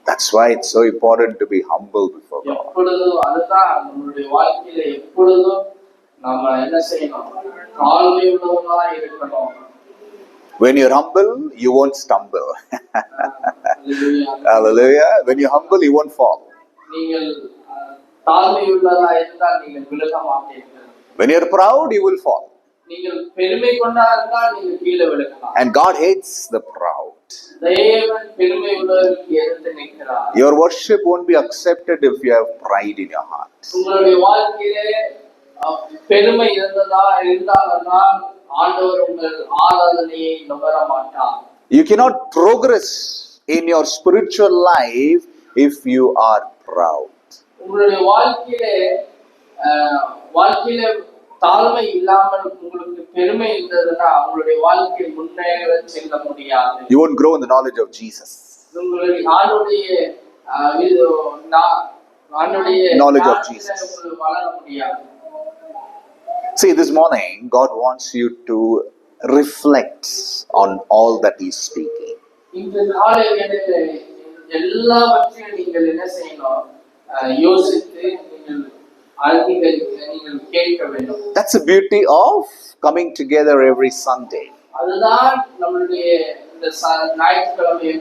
That's why it's so important to be humble before God. எப்பொழுதும் அதுதான் நம்மளுடைய வாழ்க்கையில எப்பொழுதும் நாம என்ன செய்யணும், தாழ்மை உள்ளவங்களா இருக்கணும். When you're humble, you won't stumble. Hallelujah. When you're humble, you won't fall. நீங்கள் தாழ்மை உள்ளவங்களா இருந்தால் நீங்கள் விலக மாட்டீர்கள். When you're proud, you will fall. நீங்கள் பெருமை கொண்டா இருந்தால் நீங்கள் கீழே விழலாம். And God hates the proud. தேவன் பெருமை உள்ளவர்களுக்கு எதிர்த்து நிற்கிறார். Your worship won't be accepted if you have pride in your heart. உங்களுடைய வாழ்க்கையிலே பெருமை இருந்தால் ஆண்டவர் உங்கள் ஆராதனையை நுகர மாட்டார். You cannot progress in your spiritual life if you are proud. உங்களுடைய வாழ்க்கையிலே தாழ்மை இல்லாமல் உங்களுக்கு பெருமை இருந்ததுன்னா உங்களுடைய வாழ்க்கை முன்னேற செல்ல முடியாது. You won't grow in the knowledge of Jesus. உங்களுடைய knowledge of Jesus வளர முடியாது. See, this morning God wants you to reflect on all that He is speaking. இந்த காலையிலே எல்லாவற்றையும் நீங்கள் என்ன செய்யணும், யோசித்து நீங்கள் கேட்க வேண்டும். That's the beauty of coming together every Sunday. அதுதான் நம்மளுடைய இந்த ஞாயிற்றுக்கிழமை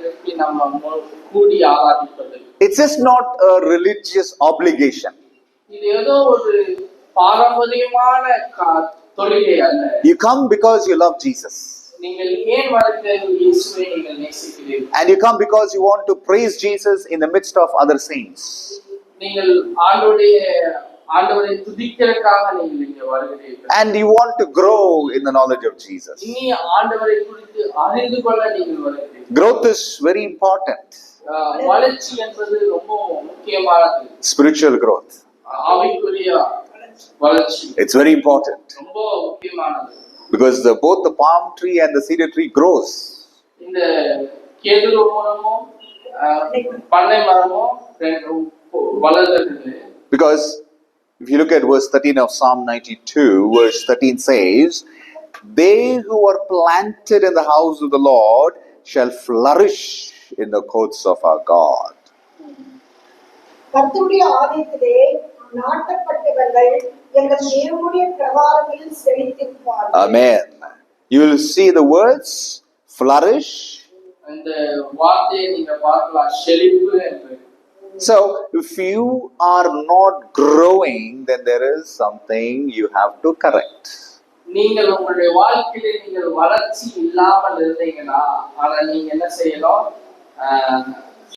நம்ம கூடி ஆராதிப்பது. It's just not a religious obligation. இது ஏதோ ஒரு பாரம்பரியமான தொழிலை அல்ல. You come because you love Jesus. நீங்கள் ஏன் வருகிறீர்கள்? இயேசுவை நீங்கள் நேசிக்கிறீர்கள். And you come because you want to praise Jesus in the midst of other saints. நீங்கள் ஆண்டவரை துதிக்கிறதுக்காக நீங்கள் இங்கே வருகிறீர்கள். And you want to grow in the knowledge of Jesus. இனி ஆண்டவரை குறித்து அறிந்து கொள்ள நீங்கள் வருகிறீர்கள். Growth is very important. வளர்ச்சி என்பது ரொம்ப முக்கியமானது. Spiritual growth. ஆவிக்குரிய வளர்ச்சி. It's very important. ரொம்ப முக்கியமானது. Because both the palm tree and the cedar tree grows. இந்த கேதுரு மரமும் பனை மரமும் வளர்கிறது. Because if you look at verse 13 of Psalm 92, verse 13 says, "They who are planted in the house of the Lord shall flourish in the courts of our God." கர்த்தருடைய ஆலயத்திலே நாட்டப்பட்டவர்கள் எங்கள் தேவனுடைய பிரகாரங்களில் செழித்திருப்பார்கள். Amen. You will see the words flourish. அந்த வார்த்தையை நீங்க பார்க்கலாம், செழிப்பு என்று. So, if you are not growing, then there is something you have to correct. நீங்கள் உங்களுடைய வாழ்க்கையிலே நீங்கள் வளர்ச்சி இல்லாமல் இருந்தீங்கன்னா, ஆனா நீங்க என்ன செய்யணும்,